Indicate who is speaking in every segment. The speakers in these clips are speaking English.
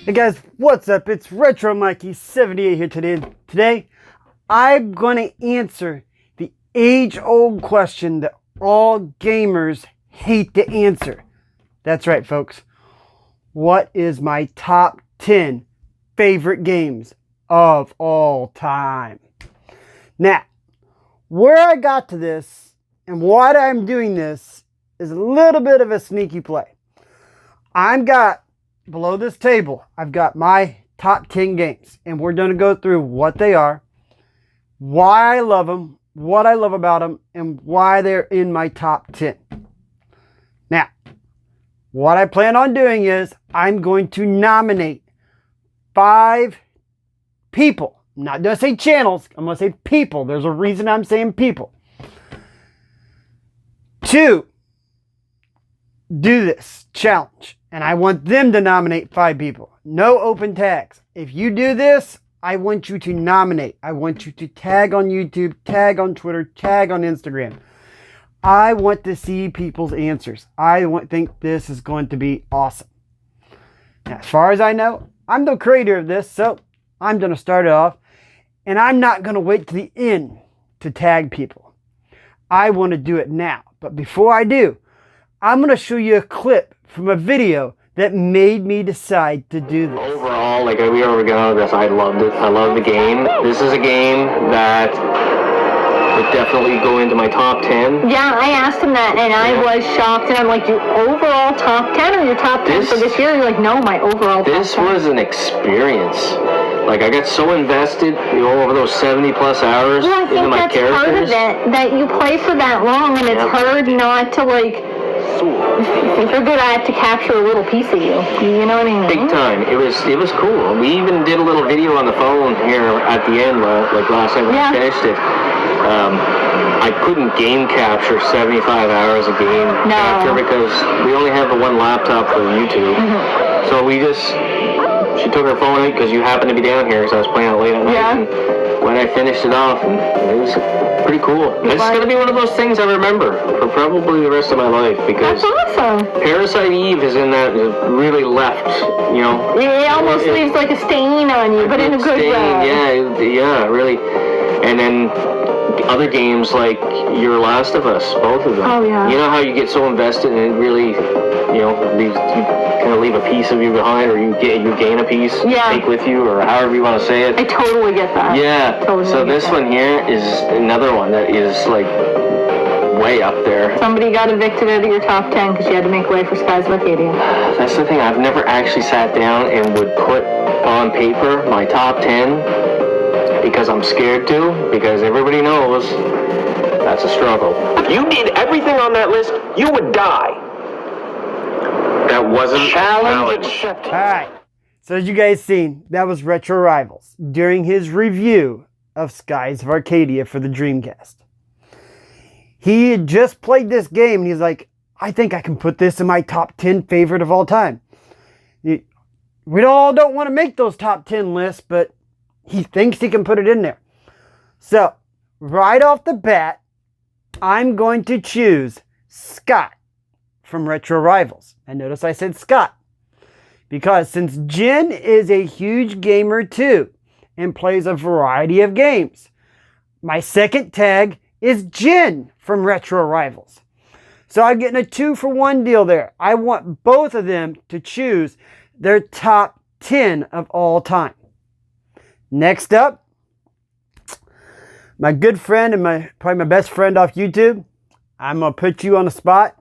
Speaker 1: Hey guys, what's up? It's Retro Mikey78 here today. Today, I'm going to answer the age-old question that all gamers hate to answer. That's right, folks. What is my top 10 favorite games of all time? Now, where I got to this and why I'm doing this is a little bit of a sneaky play. Below this table, I've got my top 10 games, and we're going to go through what they are, why I love them, what I love about them, and why they're in my top 10. Now, what I plan on doing is I'm going to nominate 5 people. I'm not going to say channels. I'm going to say people. There's a reason I'm saying people. To do this challenge. And I want them to nominate 5 people. No open tags. If you do this, I want you to nominate. I want you to tag on YouTube, tag on Twitter, tag on Instagram. I want to see people's answers. I think this is going to be awesome. Now, as far as I know, I'm the creator of this, so I'm going to start it off. And I'm not going to wait to the end to tag people. I want to do it now. But before I do, I'm going to show you a clip from a video that made me decide to do this.
Speaker 2: Overall, like we already got over this, I loved it. I love the game. This is a game that would definitely go into my top 10.
Speaker 3: Yeah, I asked him that, and I was shocked, and I'm like, your overall top 10 or your top 10 for this year? You're like, no, my overall top 10.
Speaker 2: This was an experience. Like, I got so invested, over those 70 plus hours into my characters.
Speaker 3: Yeah, I think that's part of it, that you play for that long, and it's hard not to, like, if you're good, I have to capture a little piece of you. You know what I mean?
Speaker 2: Big time. It was cool. We even did a little video on the phone here at the end, like last time we finished it. I couldn't game capture 75 hours a game capture because we only have the one laptop for YouTube. Mm-hmm. So she took her phone in because you happened to be down here because I was playing it late at night. Yeah. And when I finished it off, it was pretty cool. It's going to be one of those things I remember for probably the rest of my life because
Speaker 3: that's awesome.
Speaker 2: Parasite Eve is in that really left,
Speaker 3: It almost leaves like a stain on you, but in a good way.
Speaker 2: Yeah, really. And then other games like Your Last of Us, both of them.
Speaker 3: Oh, yeah.
Speaker 2: You know how you get so invested and it really, you kind of leave a piece of you behind, or you gain a piece to take with you, or however you want to say it.
Speaker 3: I totally get that.
Speaker 2: Yeah. So this one here is another one that is like way up there.
Speaker 3: Somebody got evicted out of your top 10 because you had to make way for Skies of Arcadia.
Speaker 2: That's the thing. I've never actually sat down and would put on paper my top 10 because I'm scared to, because everybody knows that's a struggle.
Speaker 4: If you did everything on that list, you would die. That wasn't challenge accepted.
Speaker 1: Alright, so as you guys seen, that was Retro Rivals during his review of Skies of Arcadia for the Dreamcast. He had just played this game and he's like, I think I can put this in my top 10 favorite of all time. We all don't want to make those top 10 lists, but he thinks he can put it in there. So, right off the bat, I'm going to choose Scott from Retro Rivals. And notice I said Scott, because since Jen is a huge gamer too and plays a variety of games, my second tag is Jen from Retro Rivals. So I'm getting a 2-for-1 deal there. I want both of them to choose their top 10 of all time. Next up, my good friend and probably my best friend off YouTube. I'm going to put you on the spot.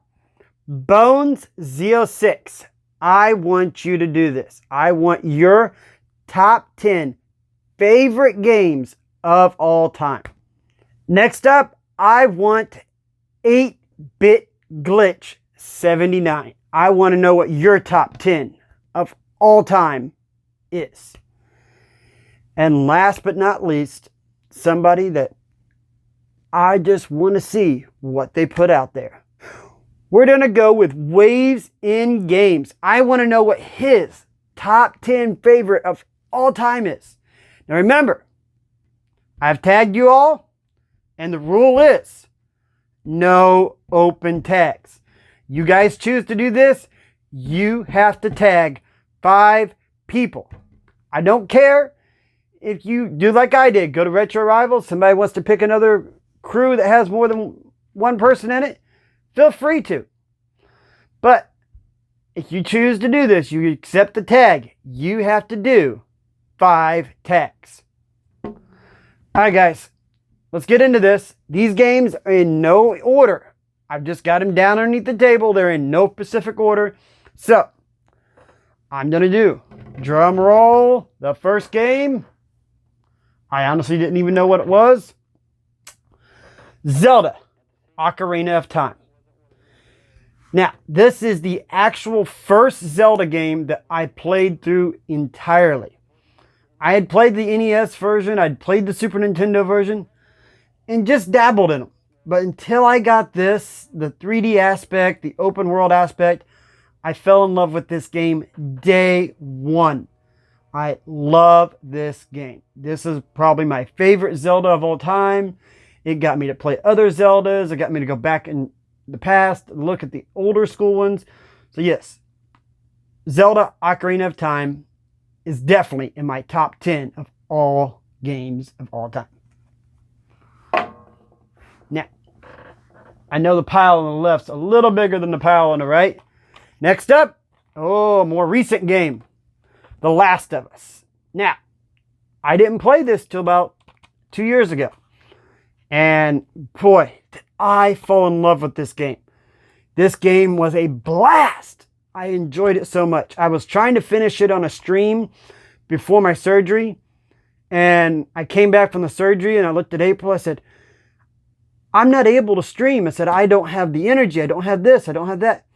Speaker 1: Bones Z06. I want you to do this. I want your top 10 favorite games of all time. Next up, I want 8-Bit Glitch 79. I want to know what your top 10 of all time is. And last but not least, somebody that I just want to see what they put out there. We're going to go with Waves in Games. I want to know what his top 10 favorite of all time is. Now remember, I've tagged you all, and the rule is no open tags. You guys choose to do this, you have to tag 5 people. I don't care if you do like I did. Go to Retro Rivals. Somebody wants to pick another crew that has more than one person in it. Feel free to. But if you choose to do this, you accept the tag. You have to do 5 tags. All right, guys. Let's get into this. These games are in no order. I've just got them down underneath the table. They're in no specific order. So, I'm going to do, drum roll, the first game. I honestly didn't even know what it was. Zelda, Ocarina of Time. Now, this is the actual first Zelda game that I played through entirely. I had played the NES version, I'd played the Super Nintendo version, and just dabbled in them. But until I got this, the 3D aspect, the open world aspect, I fell in love with this game day one. I love this game. This is probably my favorite Zelda of all time. It got me to play other Zeldas. It got me to go back in the past, look at the older school ones. So yes, Zelda Ocarina of Time is definitely in my top 10 of all games of all time. Now, I know the pile on the left's a little bigger than the pile on the right. Next up, a more recent game, The Last of Us. Now, I didn't play this till about 2 years ago. And boy, did I fall in love with this game. This game was a blast. I enjoyed it so much. I was trying to finish it on a stream before my surgery. And I came back from the surgery and I looked at April. I said, I'm not able to stream. I said, I don't have the energy. I don't have this. I don't have that.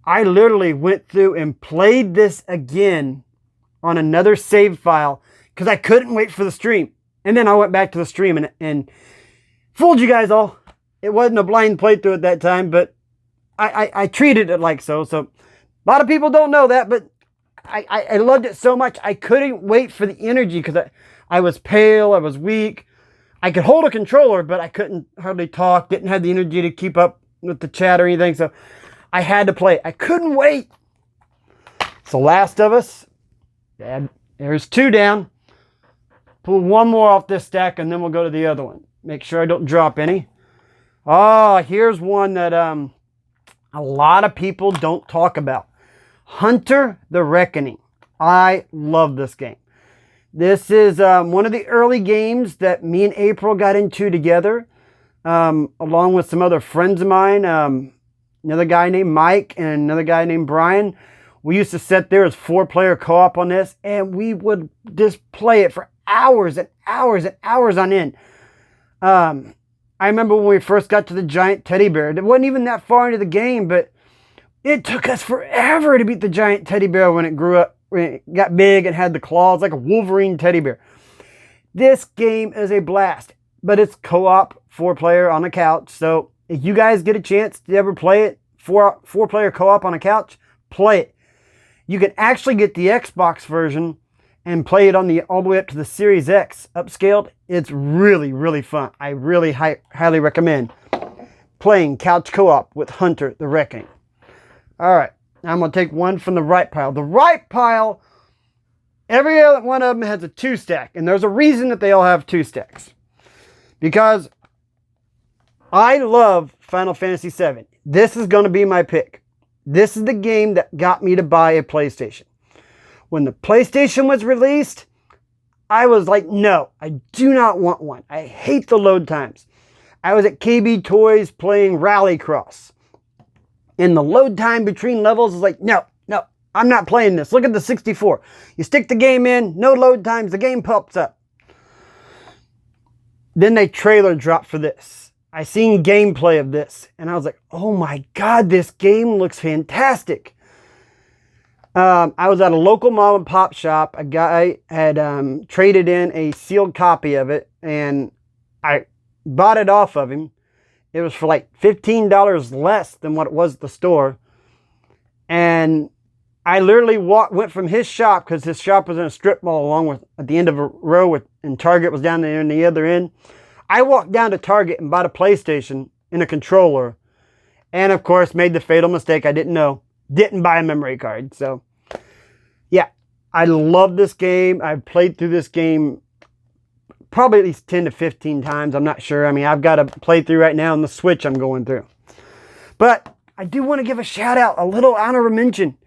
Speaker 1: I literally went through and played this again on another save file because I couldn't wait for the stream. And then I went back to the stream and fooled you guys all. It wasn't a blind playthrough at that time, but I treated it like so. So a lot of people don't know that, but I loved it so much. I couldn't wait for the energy because I was pale. I was weak. I could hold a controller, but I couldn't hardly talk. Didn't have the energy to keep up with the chat or anything. So I had to play. I couldn't wait. So Last of Us. There's 2 down. Pull one more off this stack and then we'll go to the other one. Make sure I don't drop any. Here's one that a lot of people don't talk about. Hunter the Reckoning. I love this game. This is one of the early games that me and April got into together, along with some other friends of mine. Another guy named Mike and another guy named Brian. We used to sit there as 4-player co-op on this, and we would just play it for hours and hours and hours on end. I remember when we first got to the giant teddy bear. It wasn't even that far into the game, but it took us forever to beat the giant teddy bear when it grew up, when it got big and had the claws like a Wolverine teddy bear. This game is a blast, but it's co-op 4-player on a couch. So if you guys get a chance to ever play it, 4-player co-op on a couch, play it. You can actually get the Xbox version and play it on all the way up to the Series X upscaled. It's really, really fun. I really highly recommend playing couch co-op with Hunter the Reckoning. All right, now I'm going to take one from the right pile. The right pile, every one of them has a 2-stack, and there's a reason that they all have 2 stacks. Because I love Final Fantasy VII. This is going to be my pick. This is the game that got me to buy a PlayStation. When the PlayStation was released, I was like, no, I do not want one. I hate the load times. I was at KB Toys playing Rallycross. And the load time between levels is like, no, I'm not playing this. Look at the 64. You stick the game in, no load times, the game pops up. Then they trailer dropped for this. I seen gameplay of this, and I was like, oh my God, this game looks fantastic. I was at a local mom and pop shop. A guy had traded in a sealed copy of it, and I bought it off of him. It was for like $15 less than what it was at the store. And I literally went from his shop, because his shop was in a strip mall along with at the end of a row, and Target was down there in the other end. I walked down to Target and bought a PlayStation and a controller. And of course, made the fatal mistake I didn't know. Didn't buy a memory card. So, yeah. I love this game. I've played through this game probably at least 10 to 15 times. I'm not sure. I mean, I've got a playthrough right now on the Switch I'm going through. But I do want to give a shout out, a little honorable mention.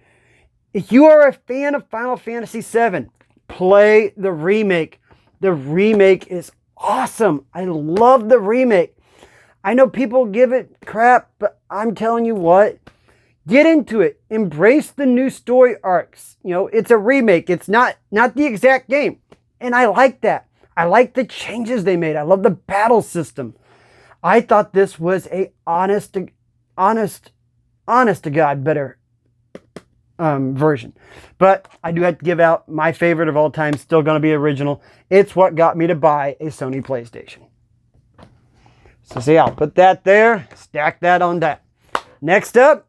Speaker 1: If you are a fan of Final Fantasy VII, play the remake. The remake is awesome. I love the remake. I know people give it crap, but I'm telling you what, get into it. Embrace the new story arcs. You know, it's a remake. It's not the exact game. And I like that. I like the changes they made. I love the battle system. I thought this was a honest to God better version. But I do have to give out my favorite of all time, still going to be original. It's what got me to buy a Sony PlayStation. So see, I'll put that there, stack that on that. Next up,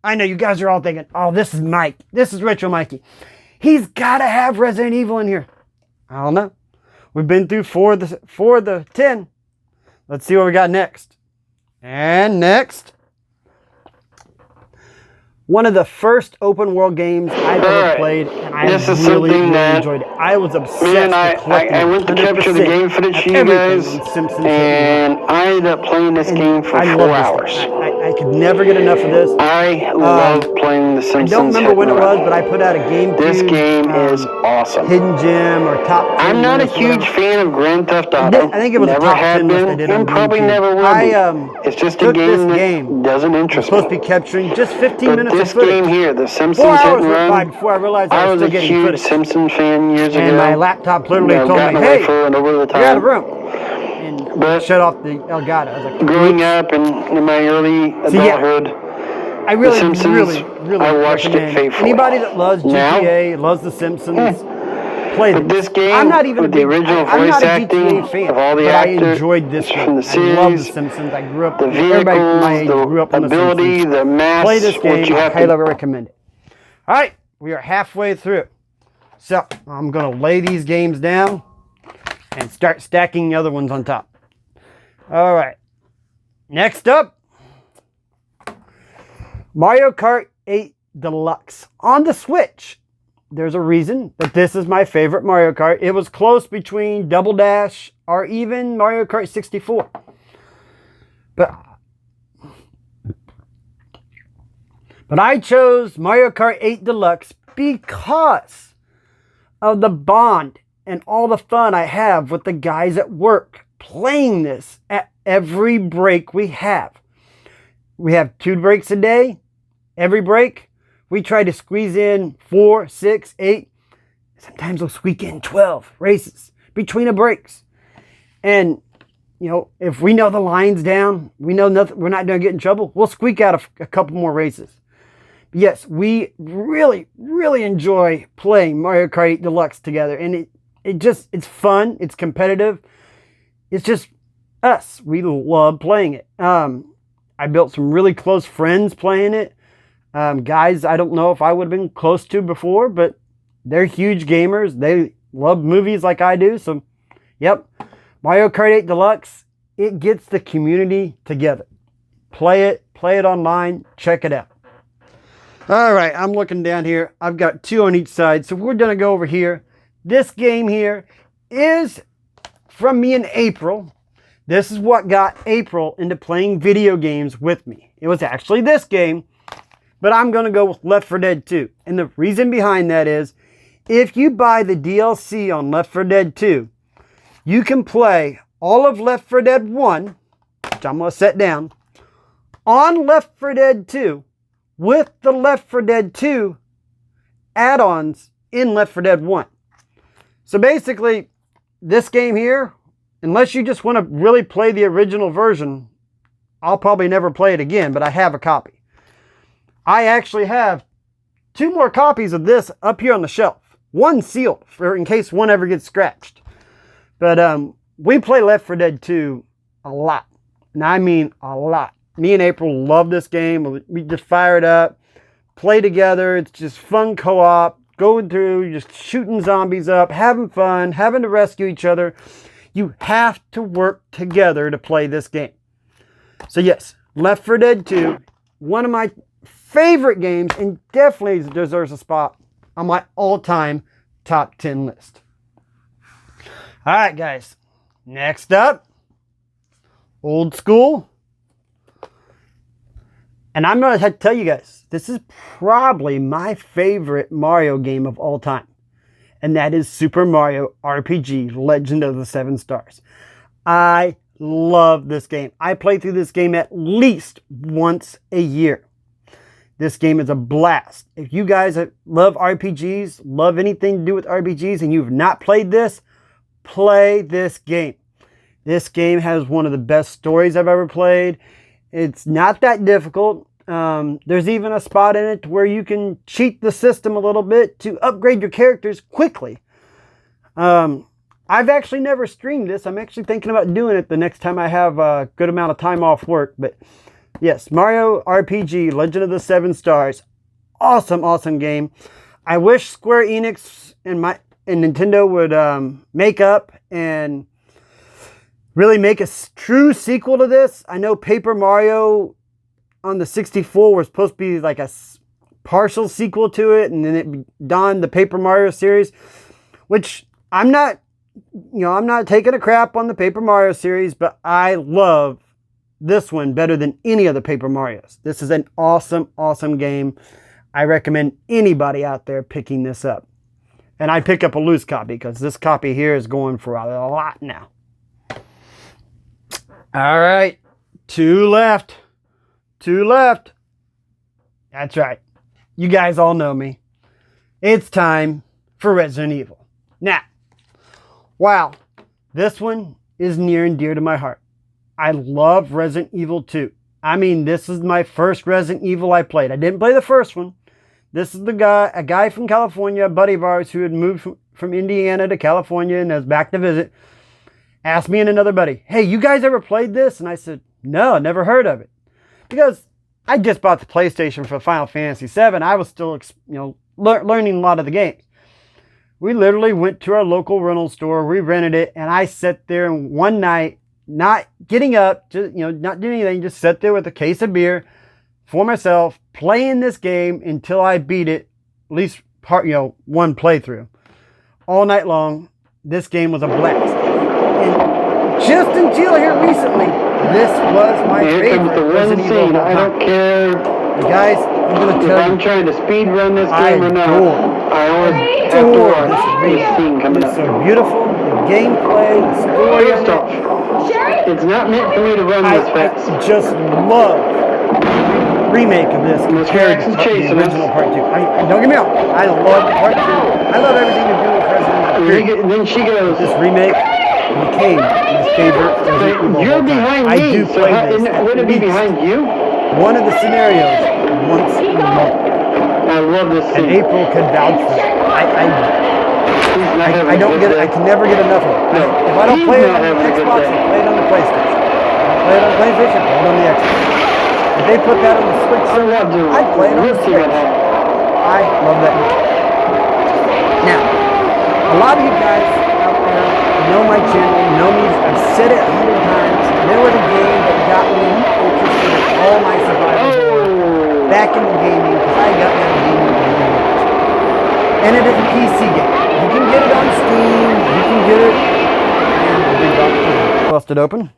Speaker 1: I know you guys are all thinking, oh, this is Mike. This is Retro Mikey. He's got to have Resident Evil in here. I don't know. We've been through four of the 10. Let's see what we got next. And next, one of the first open world games I've ever played, and I really enjoyed it. I was obsessed with collecting.
Speaker 5: I went to capture the game footage for you guys, and I ended up playing this game for 4 hours.
Speaker 1: I could never get enough of this.
Speaker 5: I love playing The Simpsons.
Speaker 1: I don't remember when it was, but I put out a GameCube.
Speaker 5: This game is awesome.
Speaker 1: Hidden Gem or Top 10.
Speaker 5: I'm not a huge fan of Grand Theft Auto.
Speaker 1: I think it was
Speaker 5: never
Speaker 1: a top
Speaker 5: have
Speaker 1: 10 list I
Speaker 5: been,
Speaker 1: did on
Speaker 5: and probably
Speaker 1: GameCube.
Speaker 5: never will be. It's just a game that doesn't interest me.
Speaker 1: Supposed to be capturing just 15 minutes of
Speaker 5: This
Speaker 1: footage.
Speaker 5: game here, The Simpsons
Speaker 1: 4
Speaker 5: Hit
Speaker 1: hours
Speaker 5: and
Speaker 1: went by
Speaker 5: Run,
Speaker 1: before I realized I was
Speaker 5: a
Speaker 1: still getting
Speaker 5: huge
Speaker 1: footage.
Speaker 5: Simpsons fan years ago.
Speaker 1: And my laptop literally told me, hey,
Speaker 5: over the
Speaker 1: you're out of room. And shut off the Elgato. I was like,
Speaker 5: growing up in my early adulthood,
Speaker 1: I really,
Speaker 5: The Simpsons,
Speaker 1: really
Speaker 5: I watched it
Speaker 1: recommend
Speaker 5: faithfully.
Speaker 1: anybody that loves GTA, loves The Simpsons, play
Speaker 5: But this game,
Speaker 1: I'm not even
Speaker 5: with the original
Speaker 1: I'm
Speaker 5: voice
Speaker 1: not a
Speaker 5: acting
Speaker 1: GTA fan,
Speaker 5: of all the
Speaker 1: but
Speaker 5: actors
Speaker 1: I enjoyed this
Speaker 5: from
Speaker 1: one.
Speaker 5: the
Speaker 1: I love The
Speaker 5: series,
Speaker 1: Simpsons. I grew up.
Speaker 5: the
Speaker 1: Everybody my age
Speaker 5: vehicles,
Speaker 1: grew up on
Speaker 5: the
Speaker 1: The
Speaker 5: ability,
Speaker 1: Simpsons.
Speaker 5: the mass,
Speaker 1: Play this
Speaker 5: what
Speaker 1: game.
Speaker 5: you
Speaker 1: I
Speaker 5: have
Speaker 1: highly
Speaker 5: to...
Speaker 1: recommend it. All right, we are halfway through. So I'm going to lay these games down and start stacking the other ones on top. All right. Next up, Mario Kart 8 Deluxe on the Switch. There's a reason that this is my favorite Mario Kart. It was close between Double Dash or even Mario Kart 64. But I chose Mario Kart 8 Deluxe because of the bond and all the fun I have with the guys at work playing this at every break we have. We have 2 breaks a day. Every break, we try to squeeze in 4, 6, 8. Sometimes we'll squeak in 12 races between the breaks. And, you know, if we know the line's down, we know nothing, we're not going to get in trouble, we'll squeak out a couple more races. Yes, we really, really enjoy playing Mario Kart 8 Deluxe together. And it's fun. It's competitive. It's just us. We love playing it. I built some really close friends playing it. Guys I don't know if I would have been close to before, but they're huge gamers. They love movies like I do. So, yep. Mario Kart 8 Deluxe, it gets the community together. Play it online, check it out. All right, I'm looking down here. I've got 2 on each side, so we're going to go over here. This game here is from me and April. This is what got April into playing video games with me. It was actually this game, but I'm going to go with Left 4 Dead 2. And the reason behind that is, if you buy the DLC on Left 4 Dead 2, you can play all of Left 4 Dead 1, which I'm going to set down, on Left 4 Dead 2, with the Left 4 Dead 2 add-ons in Left 4 Dead 1. So basically, this game here, unless you just want to really play the original version, I'll probably never play it again, but I have a copy. I actually have 2 more copies of this up here on the shelf. One sealed, for in case one ever gets scratched. But we play Left 4 Dead 2 a lot. And I mean a lot. Me and April love this game. We just fire it up, play together. It's just fun co-op, going through, just shooting zombies up, having fun, having to rescue each other. You have to work together to play this game. So yes, Left 4 Dead 2, one of my favorite games, and definitely deserves a spot on my all-time top 10 list. All right, guys. Next up, old school. And I'm going to tell you guys, this is probably my favorite Mario game of all time. And that is Super Mario RPG Legend of the Seven Stars. I love this game. I play through this game at least once a year. This game is a blast. If you guys love RPGs, love anything to do with RPGs, and you've not played this, play this game. This game has one of the best stories I've ever played. It's not that difficult. There's even a spot in it where you can cheat the system a little bit to upgrade your characters quickly. I've actually never streamed this. I'm actually thinking about doing it the next time I have a good amount of time off work. But yes, Mario RPG Legend of the Seven Stars. Awesome, awesome game. I wish Square Enix and Nintendo would make up and really make a true sequel to this. I know Paper Mario on the 64 was supposed to be like a partial sequel to it, and then it donned the Paper Mario series, which I'm not taking a crap on the Paper Mario series, but I love this one better than any of the Paper Marios. This is an awesome, awesome game. I recommend anybody out there picking this up. And I pick up a loose copy because this copy here is going for a lot now. All right, two left. Two left. That's right. You guys all know me. It's time for Resident Evil. Now, wow, this one is near and dear to my heart. I love Resident Evil 2. I mean, this is my first Resident Evil I played. I didn't play the first one. This is a guy from California, a buddy of ours who had moved from Indiana to California and was back to visit, asked me and another buddy, hey, you guys ever played this? And I said, no, never heard of it. Because I just bought the PlayStation for Final Fantasy VII. I was still, learning a lot of the games. We literally went to our local rental store. We rented it, and I sat there one night, not getting up, just, not doing anything, just sat there with a case of beer for myself, playing this game until I beat it, at least one playthrough. All night long, this game was a blast. And just until here recently, this was my favorite Resident Evil.
Speaker 5: I don't care.
Speaker 1: Guys, I'm going to tell you.
Speaker 5: I'm trying to speed run this game or not. I always have to watch this scene coming up.
Speaker 1: It's so beautiful. The gameplay, the story.
Speaker 5: First off, it's not meant for me to run this fast.
Speaker 1: I just love the remake of this compared to the original Part 2. Don't get me wrong. I love Part 2. I love everything to do with Resident Evil.
Speaker 5: And then she goes.
Speaker 1: This remake became my favorite Resident Evil.
Speaker 5: You're behind me.
Speaker 1: I do play this.
Speaker 5: Would it be behind you?
Speaker 1: One of the scenarios once a month.
Speaker 5: I love this scene.
Speaker 1: And April could vouch for it. I don't get it. I can never get enough of it. If I don't play it on the Xbox, I play it on the PlayStation. If I play it on the PlayStation, I play it on the Xbox. If they put that on the Switch, I play it on the Switch. I love that. Now, a lot of you guys out there know my channel, know me. I've said it 100 times. There was a game that got me interested in all my survival horror back in the gaming, because I got into gaming for years. And it is a PC game. You can get it on Steam. You can get it. And the big box busted open.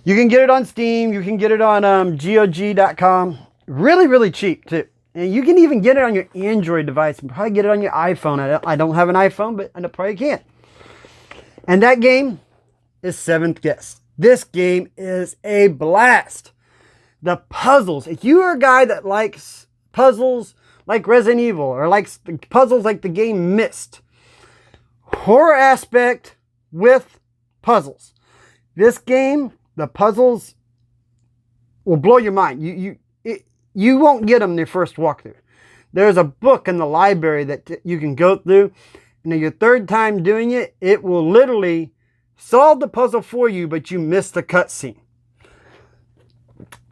Speaker 1: You can get it on Steam. You can get it on g.o.a.t.com. Really, really cheap too. And you can even get it on your Android device and probably get it on your iPhone. I don't have an iPhone, but I probably can. And that game is Seventh Guest. This game is a blast. The puzzles. If you are a guy that likes puzzles like Resident Evil or likes the puzzles like the game Myst, horror aspect with puzzles. This game, the puzzles will blow your mind. You won't get them your first walkthrough. There's a book in the library that you can go through, and then your third time doing it, it will literally solve the puzzle for you, but you miss the cutscene.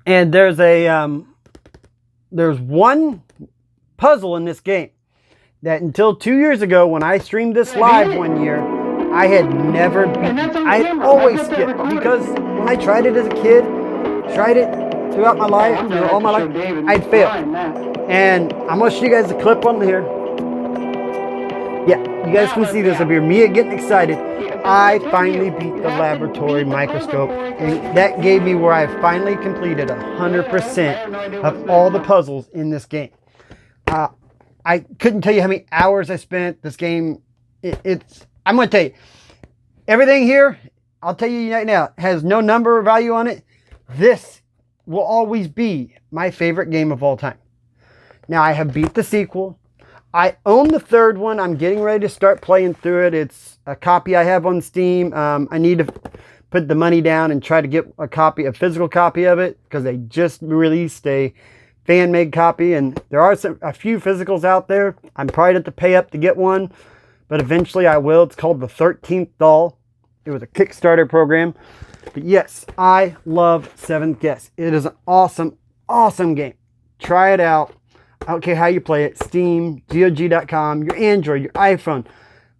Speaker 1: And there's one puzzle in this game that until 2 years ago, when I streamed this live one year, I had never beaten. I always skipped because when I tried it as a kid, tried it throughout my life, all my life, I'd fail. And I'm going to show you guys a clip on here. Yeah, you guys can see this up here. Me getting excited. I finally beat the laboratory microscope, and that gave me where I finally completed 100% of all the puzzles in this game. I couldn't tell you how many hours I spent. This game, I'm going to tell you, everything here, I'll tell you right now, has no number or value on it. This will always be my favorite game of all time. Now, I have beat the sequel. I own the third one. I'm getting ready to start playing through it. It's a copy I have on Steam. I need to put the money down and try to get a physical copy of it, because they just released a fan-made copy, and there are a few physicals out there. I'm probably going to pay up to get one, but eventually I will. It's called The 13th Doll. It was a Kickstarter program. But yes, I love Seventh Guest. It is an awesome, awesome game. Try it out. I don't care how you play it. Steam, g.o.a.t, your Android, your iPhone.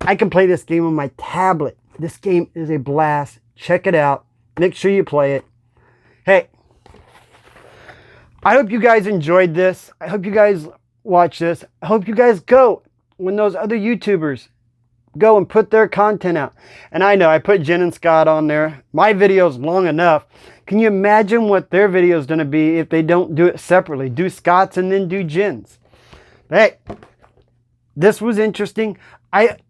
Speaker 1: I can play this game on my tablet. This game is a blast. Check it out. Make sure you play it. Hey, I hope you guys enjoyed this. I hope you guys watch this. I hope you guys go when those other YouTubers go and put their content out. And I know I put Jen and Scott on there. My video's long enough. Can you imagine what their video is going to be if they don't do it separately? Do Scott's and then do Jen's. Hey, this was interesting.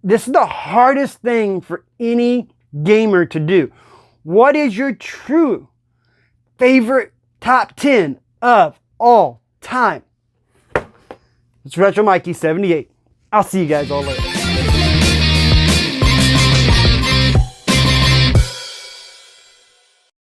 Speaker 1: This is the hardest thing for any gamer to do. What is your true favorite top 10 of all time? It's Retro Mikey 78. I'll see you guys all later.